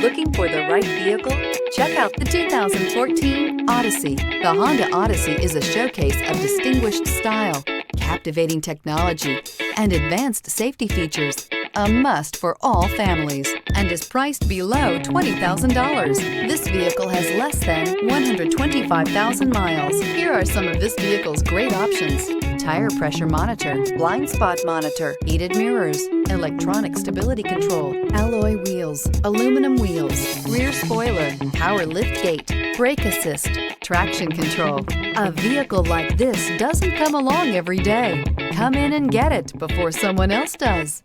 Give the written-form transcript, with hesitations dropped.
Looking for the right vehicle? Check out the 2014 Odyssey. The Honda Odyssey is a showcase of distinguished style, captivating technology, and advanced safety features. A must for all families, and is priced below $20,000. This vehicle has less than 125,000 miles. Here are some of this vehicle's great options: tire pressure monitor, blind spot monitor, heated mirrors, electronic stability control, alloy wheels, aluminum wheels, rear spoiler, power lift gate, brake assist, traction control. A vehicle like this doesn't come along every day. Come in and get it before someone else does.